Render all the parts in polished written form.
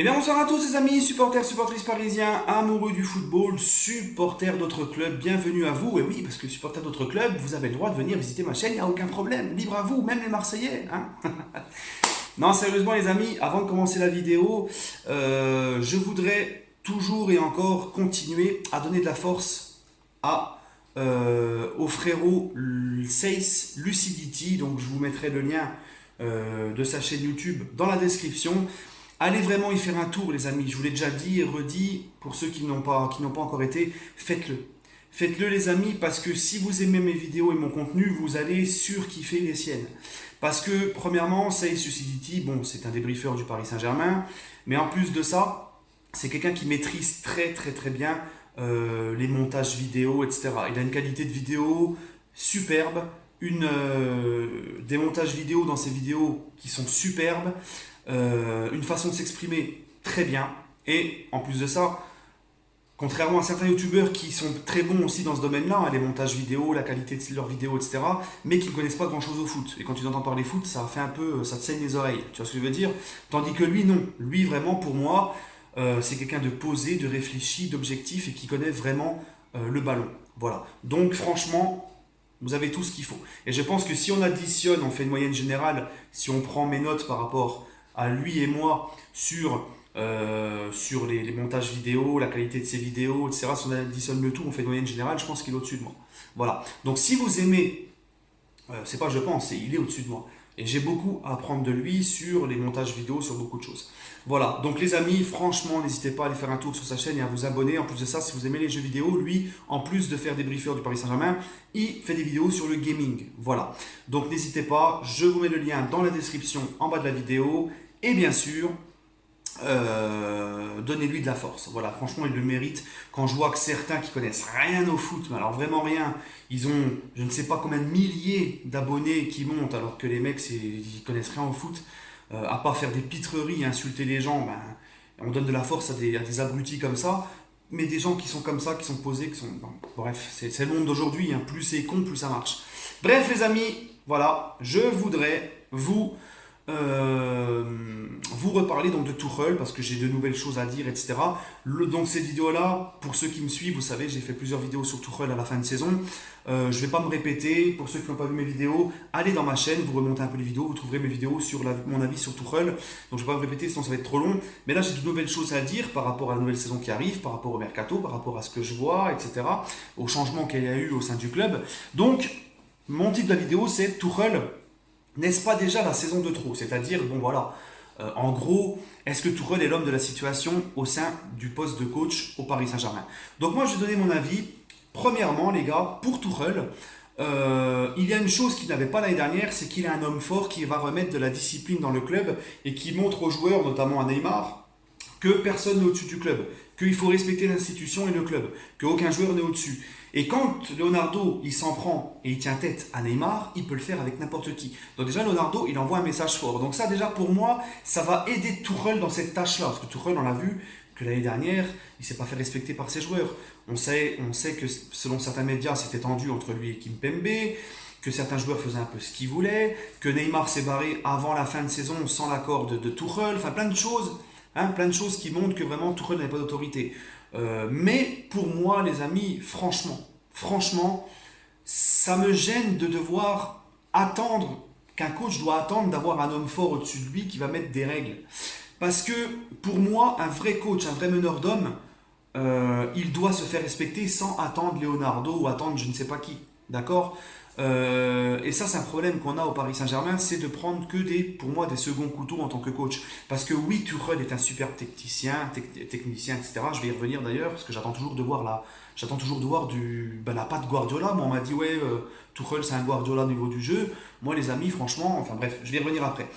Eh bien, bonsoir à tous les amis, supporters, supportrices parisiens, amoureux du football, supporters d'autres clubs, bienvenue à vous. Et oui, parce que supporters d'autres clubs, vous avez le droit de venir visiter ma chaîne, il n'y a aucun problème. Libre à vous, même les Marseillais. Hein. Non, sérieusement les amis, avant de commencer la vidéo, je voudrais toujours et encore continuer à donner de la force au frérot Seiss Lucidity. Donc je vous mettrai le lien de sa chaîne YouTube dans la description. Allez vraiment y faire un tour, les amis. Je vous l'ai déjà dit et redit, pour ceux qui n'ont pas encore été, faites-le. Faites-le, les amis, parce que si vous aimez mes vidéos et mon contenu, vous allez surkiffer les siennes. Parce que, premièrement, Seiss Lucidity, bon, c'est un débriefeur du Paris Saint-Germain, mais en plus de ça, c'est quelqu'un qui maîtrise très très très bien les montages vidéo, etc. Il a une qualité de vidéo superbe, des montages vidéo dans ses vidéos qui sont superbes, une façon de s'exprimer très bien. Et en plus de ça, contrairement à certains youtubeurs qui sont très bons aussi dans ce domaine-là, hein, les montages vidéo, la qualité de leurs vidéos, etc., mais qui ne connaissent pas grand-chose au foot. Et quand tu entends parler foot, ça fait un peu, ça te saigne les oreilles. Tu vois ce que je veux dire? Tandis que lui, non. Lui, vraiment, pour moi, c'est quelqu'un de posé, de réfléchi, d'objectif et qui connaît vraiment le ballon. Voilà. Donc, franchement, vous avez tout ce qu'il faut. Et je pense que si on additionne, on fait une moyenne générale, si on prend mes notes par rapport à lui et moi sur les montages vidéo, la qualité de ses vidéos, etc. Si on additionne le tout, on fait une moyenne générale, je pense qu'il est au-dessus de moi. Voilà. Donc si vous aimez, c'est pas je pense, c'est il est au-dessus de moi. Et j'ai beaucoup à apprendre de lui sur les montages vidéo, sur beaucoup de choses. Voilà, donc les amis, franchement, n'hésitez pas à aller faire un tour sur sa chaîne et à vous abonner. En plus de ça, si vous aimez les jeux vidéo, lui, en plus de faire des briefers du Paris Saint-Germain, il fait des vidéos sur le gaming. Voilà, donc n'hésitez pas, je vous mets le lien dans la description en bas de la vidéo. Et bien sûr, donnez-lui de la force. Voilà, franchement, il le mérite. Quand je vois que certains qui connaissent rien au foot, mais alors vraiment rien, ils ont je ne sais pas combien de milliers d'abonnés qui montent, alors que les mecs, ils connaissent rien au foot, à part faire des pitreries, insulter les gens, ben, on donne de la force à des abrutis comme ça. Mais des gens qui sont comme ça, qui sont posés, qui sont. Bon, bref, c'est le monde d'aujourd'hui. Hein. Plus c'est con, plus ça marche. Bref, les amis, voilà, je voudrais euh, vous reparler donc de Tuchel parce que j'ai de nouvelles choses à dire, etc. Donc cette vidéo-là, pour ceux qui me suivent, vous savez, j'ai fait plusieurs vidéos sur Tuchel à la fin de saison. Je ne vais pas me répéter. Pour ceux qui n'ont pas vu mes vidéos, allez dans ma chaîne, vous remontez un peu les vidéos, vous trouverez mes vidéos sur mon avis sur Tuchel. Donc je ne vais pas me répéter, sinon ça va être trop long. Mais là, j'ai de nouvelles choses à dire par rapport à la nouvelle saison qui arrive, par rapport au mercato, par rapport à ce que je vois, etc. Au changement qu'il y a eu au sein du club. Donc, mon titre de la vidéo, c'est Tuchel, n'est-ce pas déjà la saison de trop? C'est-à-dire, bon voilà, en gros, est-ce que Tuchel est l'homme de la situation au sein du poste de coach au Paris Saint-Germain? Donc moi, je vais donner mon avis. Premièrement, les gars, pour Tuchel, il y a une chose qu'il n'avait pas l'année dernière, c'est qu'il est un homme fort qui va remettre de la discipline dans le club et qui montre aux joueurs, notamment à Neymar, que personne n'est au-dessus du club, qu'il faut respecter l'institution et le club, qu'aucun joueur n'est au-dessus. Et quand Leonardo il s'en prend et il tient tête à Neymar, il peut le faire avec n'importe qui. Donc déjà Leonardo il envoie un message fort. Donc ça déjà pour moi ça va aider Tuchel dans cette tâche-là parce que Tuchel on l'a vu que l'année dernière il s'est pas fait respecter par ses joueurs. On sait que selon certains médias c'était tendu entre lui et Kimpembe, que certains joueurs faisaient un peu ce qu'ils voulaient, que Neymar s'est barré avant la fin de saison sans l'accord de Tuchel, enfin plein de choses. Hein, plein de choses qui montrent que vraiment Tuchel n'avait pas d'autorité. Mais pour moi, les amis, franchement, ça me gêne de devoir attendre, qu'un coach doit attendre d'avoir un homme fort au-dessus de lui qui va mettre des règles. Parce que pour moi, un vrai coach, un vrai meneur d'hommes, il doit se faire respecter sans attendre Leonardo ou attendre je ne sais pas qui. D'accord. Et ça, c'est un problème qu'on a au Paris Saint-Germain, c'est de prendre que pour moi, des seconds couteaux en tant que coach. Parce que oui, Tuchel est un super technicien, etc. Je vais y revenir d'ailleurs, parce que j'attends toujours de voir la patte Guardiola. Moi, on m'a dit, ouais, Tuchel, c'est un Guardiola au niveau du jeu. Moi, les amis, franchement, enfin bref, je vais y revenir après.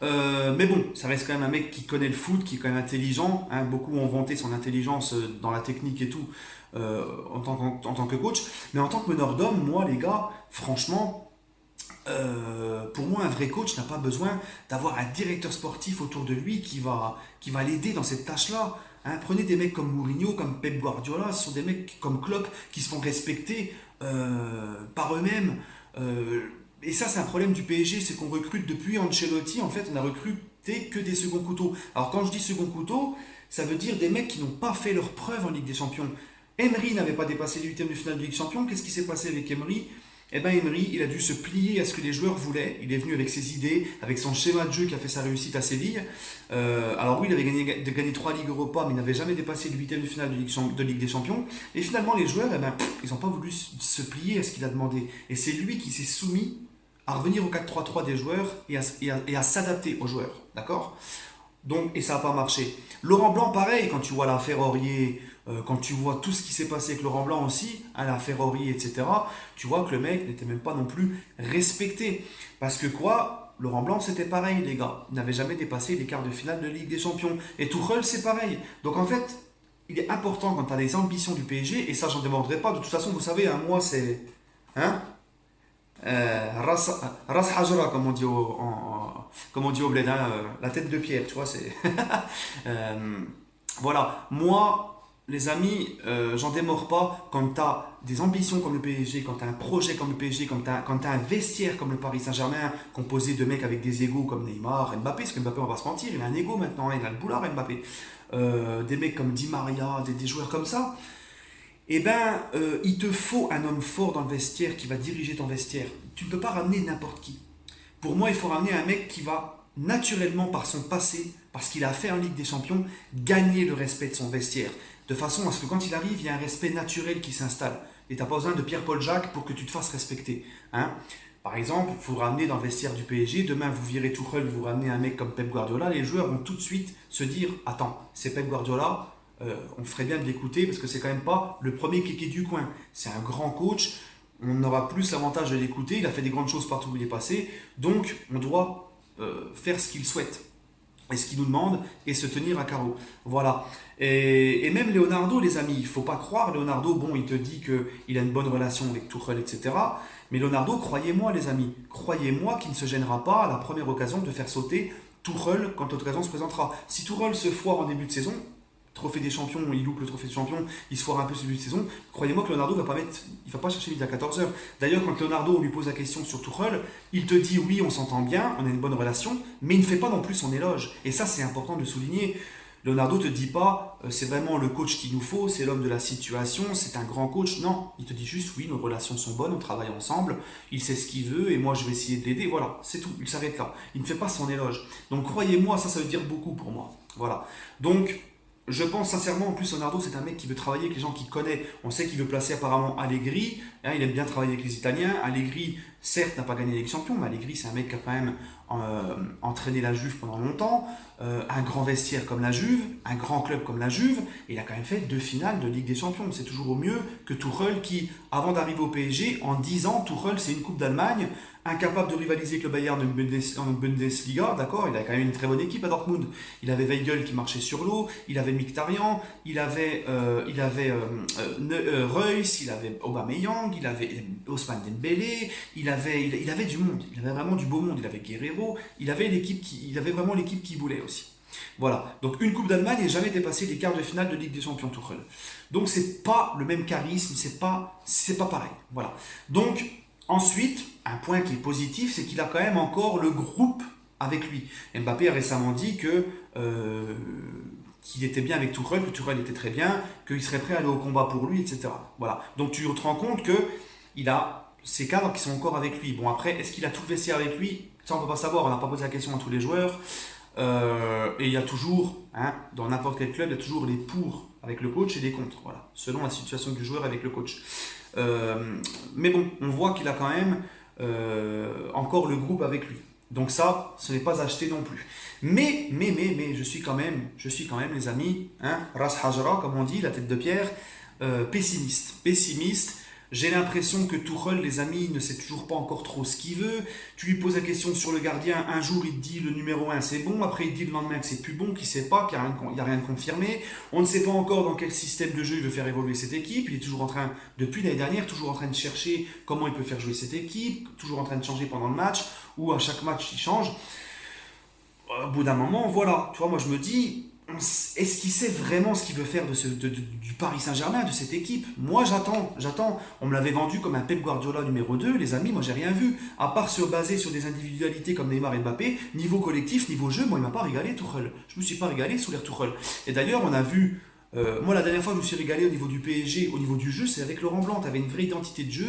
Mais bon, ça reste quand même un mec qui connaît le foot, qui est quand même intelligent. Hein. Beaucoup ont vanté son intelligence dans la technique et tout en tant que coach. Mais en tant que meneur d'homme, moi, les gars, franchement, pour moi, un vrai coach n'a pas besoin d'avoir un directeur sportif autour de lui qui va l'aider dans cette tâche-là. Hein. Prenez des mecs comme Mourinho, comme Pep Guardiola, ce sont des mecs comme Klopp qui se font respecter par eux-mêmes. Et ça, c'est un problème du PSG, c'est qu'on recrute depuis Ancelotti, en fait, on a que des seconds couteaux. Alors quand je dis second couteau, ça veut dire des mecs qui n'ont pas fait leur preuve en Ligue des Champions. Emery n'avait pas dépassé les huitièmes de finale de Ligue des Champions. Qu'est-ce qui s'est passé avec Emery? Eh bien, Emery, il a dû se plier à ce que les joueurs voulaient. Il est venu avec ses idées, avec son schéma de jeu qui a fait sa réussite à Séville. Alors oui, il avait gagné 3 Ligues Europa, mais il n'avait jamais dépassé le huitième de finale de Ligue des Champions. Et finalement, les joueurs, ils n'ont pas voulu se plier à ce qu'il a demandé. Et c'est lui qui s'est soumis à revenir au 4-3-3 des joueurs et à s'adapter aux joueurs. D'accord? Donc, et ça n'a pas marché. Laurent Blanc, pareil, quand tu vois l'affaire Aurier, quand tu vois tout ce qui s'est passé avec Laurent Blanc aussi, à l'affaire Aurier, etc., tu vois que le mec n'était même pas non plus respecté. Parce que quoi, Laurent Blanc, c'était pareil, les gars. Il n'avait jamais dépassé les quarts de finale de Ligue des Champions. Et Tuchel, c'est pareil. Donc en fait, il est important quand tu as les ambitions du PSG, et ça, j'en demanderai pas. De toute façon, vous savez, hein, moi, c'est... Hein, Ras Hajra, comme on dit au bled, hein, la tête de pierre, tu vois, c'est... Euh, voilà, moi, les amis, j'en démords pas quand tu as des ambitions comme le PSG, quand tu as un projet comme le PSG, quand tu as un vestiaire comme le Paris Saint-Germain, composé de mecs avec des égos comme Neymar, Mbappé, parce que Mbappé, on va pas se mentir, il a un égo maintenant, hein, il a le boulard Mbappé. Des mecs comme Di Maria, des joueurs comme ça, eh ben, il te faut un homme fort dans le vestiaire qui va diriger ton vestiaire. Tu ne peux pas ramener n'importe qui. Pour moi, il faut ramener un mec qui va naturellement, par son passé, parce qu'il a fait en Ligue des Champions, gagner le respect de son vestiaire. De façon à ce que quand il arrive, il y a un respect naturel qui s'installe. Et tu n'as pas besoin de Pierre-Paul Jacques pour que tu te fasses respecter. Hein. Par exemple, vous ramenez dans le vestiaire du PSG, demain vous virez Tuchel, vous ramenez un mec comme Pep Guardiola, les joueurs vont tout de suite se dire, attends, c'est Pep Guardiola, on ferait bien de l'écouter parce que c'est quand même pas le premier kéké du coin. C'est un grand coach, on aura plus l'avantage de l'écouter, il a fait des grandes choses partout où il est passé, donc on doit faire ce qu'il souhaite et ce qu'il nous demande et se tenir à carreau. Voilà. Et même Leonardo, les amis, il ne faut pas croire, Leonardo, bon, il te dit qu'il a une bonne relation avec Tuchel, etc. Mais Leonardo, croyez-moi, les amis, croyez-moi qu'il ne se gênera pas à la première occasion de faire sauter Tuchel quand l'occasion se présentera. Si Tuchel se foire en début de saison, trophée des champions, il loupe le trophée des champions, il se foire un peu ce début de saison, croyez-moi que Leonardo il va pas chercher midi à 14h. D'ailleurs, quand Leonardo lui pose la question sur Tuchel, il te dit oui, on s'entend bien, on a une bonne relation, mais il ne fait pas non plus son éloge. Et ça, c'est important de le souligner. Leonardo te dit pas c'est vraiment le coach qu'il nous faut, c'est l'homme de la situation, c'est un grand coach. Non, il te dit juste oui, nos relations sont bonnes, on travaille ensemble, il sait ce qu'il veut et moi je vais essayer de l'aider. Voilà, c'est tout, il s'arrête là. Il ne fait pas son éloge. Donc croyez-moi, ça veut dire beaucoup pour moi. Voilà. Donc je pense sincèrement, en plus, Leonardo, c'est un mec qui veut travailler avec les gens qu'il connaît. On sait qu'il veut placer apparemment Allegri. Hein, il aime bien travailler avec les Italiens. Allegri, certes, n'a pas gagné la Ligue des Champions, mais Allegri, c'est un mec qui a quand même entraîné la Juve pendant longtemps. Un grand vestiaire comme la Juve, un grand club comme la Juve. Et il a quand même fait 2 finales de Ligue des Champions. C'est toujours au mieux que Tuchel qui, avant d'arriver au PSG, en 10 ans, Tuchel, c'est une Coupe d'Allemagne, incapable de rivaliser avec le Bayern en Bundesliga, d'accord, il a quand même une très bonne équipe à Dortmund. Il avait Weigl qui marchait sur l'eau, il avait Mkhitaryan, il avait Reus, il avait Aubameyang, il avait Ousmane Dembélé, il avait du monde, il avait vraiment du beau monde, il avait Guerrero, il avait vraiment l'équipe qu'il voulait aussi. Voilà, donc une Coupe d'Allemagne et jamais dépassé les quarts de finale de Ligue des Champions Tuchel. Donc c'est pas le même charisme, c'est pas pareil. Voilà. Donc ensuite, un point qui est positif, c'est qu'il a quand même encore le groupe avec lui. Mbappé a récemment dit qu'il était bien avec Tuchel, que Tuchel était très bien, qu'il serait prêt à aller au combat pour lui, etc. Voilà. Donc tu te rends compte qu'il a ces cadres qui sont encore avec lui. Bon après, est-ce qu'il a tout le vestiaire avec lui? Ça on ne peut pas savoir, on n'a pas posé la question à tous les joueurs. Et il y a toujours, hein, dans n'importe quel club, il y a toujours les pour avec le coach et les contre, voilà, selon la situation du joueur avec le coach. Mais bon, on voit qu'il a quand même encore le groupe avec lui. Donc ça, ce n'est pas acheté non plus. Mais, je suis quand même, les amis, hein, Ras Hajra, comme on dit, la tête de pierre, pessimiste. J'ai l'impression que Tuchel, les amis, ne sait toujours pas encore trop ce qu'il veut. Tu lui poses la question sur le gardien, un jour il te dit le numéro 1 c'est bon, après il te dit le lendemain que c'est plus bon, qu'il ne sait pas, qu'il n'y a rien de confirmé. On ne sait pas encore dans quel système de jeu il veut faire évoluer cette équipe. Il est toujours en train, depuis l'année dernière, toujours en train de chercher comment il peut faire jouer cette équipe, toujours en train de changer pendant le match, ou à chaque match il change. Au bout d'un moment, voilà, tu vois, moi je me dis, est-ce qu'il sait vraiment ce qu'il veut faire du Paris Saint-Germain, de cette équipe? Moi, j'attends. On me l'avait vendu comme un Pep Guardiola numéro 2, les amis, moi j'ai rien vu. À part se baser sur des individualités comme Neymar et Mbappé, niveau collectif, niveau jeu, moi il m'a pas régalé Tuchel. Je me suis pas régalé sous l'air Tuchel. Et d'ailleurs, on a vu, moi la dernière fois que je me suis régalé au niveau du PSG, au niveau du jeu, c'est avec Laurent Blanc. Tu avais une vraie identité de jeu,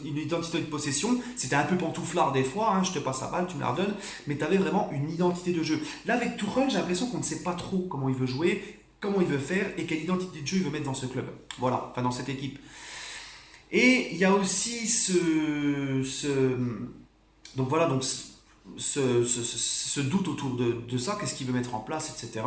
une identité de possession. C'était un peu pantouflard des fois, hein, je te passe la balle, tu me la redonnes, mais tu avais vraiment une identité de jeu. Là, avec Tuchel, j'ai l'impression qu'on ne sait pas trop comment il veut jouer, comment il veut faire et quelle identité de jeu il veut mettre dans ce club. Voilà, enfin dans cette équipe. Et il y a aussi donc voilà, donc ce doute autour de ça, qu'est-ce qu'il veut mettre en place, etc.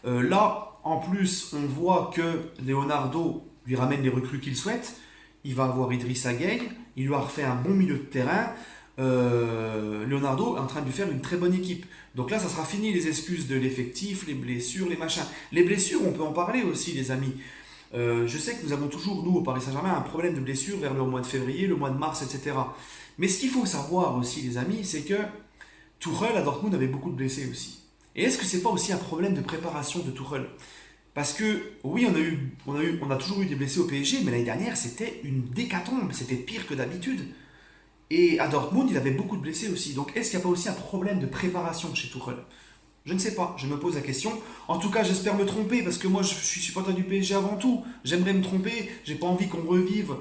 Là, en plus, on voit que Leonardo lui ramène les recrues qu'il souhaite. Il va avoir Idrissa Gueye, il lui a refait un bon milieu de terrain. Leonardo est en train de lui faire une très bonne équipe. Donc là, ça sera fini les excuses de l'effectif, les blessures, les machins. Les blessures, on peut en parler aussi, les amis. Je sais que nous avons toujours, nous, au Paris Saint-Germain, un problème de blessures vers le mois de février, le mois de mars, etc. Mais ce qu'il faut savoir aussi, les amis, c'est que Tuchel à Dortmund avait beaucoup de blessés aussi. Et est-ce que c'est pas aussi un problème de préparation de Tuchel? Parce que oui, on a toujours eu des blessés au PSG, mais l'année dernière c'était une décatombe, c'était pire que d'habitude. Et à Dortmund, il avait beaucoup de blessés aussi. Donc est-ce qu'il n'y a pas aussi un problème de préparation chez Tuchel? Je ne sais pas, je me pose la question. En tout cas, j'espère me tromper parce que moi, je suis supporter du PSG avant tout. J'aimerais me tromper. J'ai pas envie qu'on revive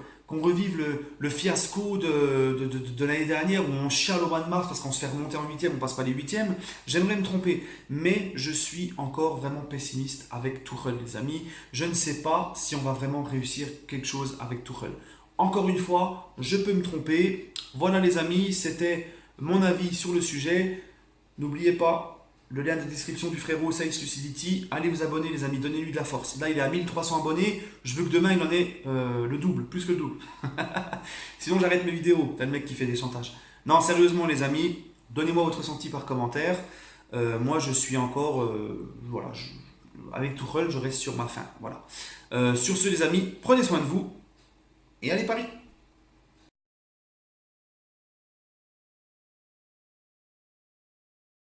le fiasco de l'année dernière où on chiale au mois de mars parce qu'on se fait remonter en huitième, on passe pas les huitièmes. J'aimerais me tromper, mais je suis encore vraiment pessimiste avec Tuchel, les amis. Je ne sais pas si on va vraiment réussir quelque chose avec Tuchel. Encore une fois, je peux me tromper. Voilà, les amis, c'était mon avis sur le sujet. N'oubliez pas, le lien de description du frérot Sales Lucidity. Allez vous abonner, les amis, donnez-lui de la force. Là, il est à 1300 abonnés. Je veux que demain, il en ait le double, plus que le double. Sinon, j'arrête mes vidéos. T'as le mec qui fait des chantages. Non, sérieusement, les amis, donnez-moi votre ressenti par commentaire. Moi, je suis encore. Voilà, avec Tuchel, je reste sur ma faim. Voilà. Sur ce, les amis, prenez soin de vous et allez Paris!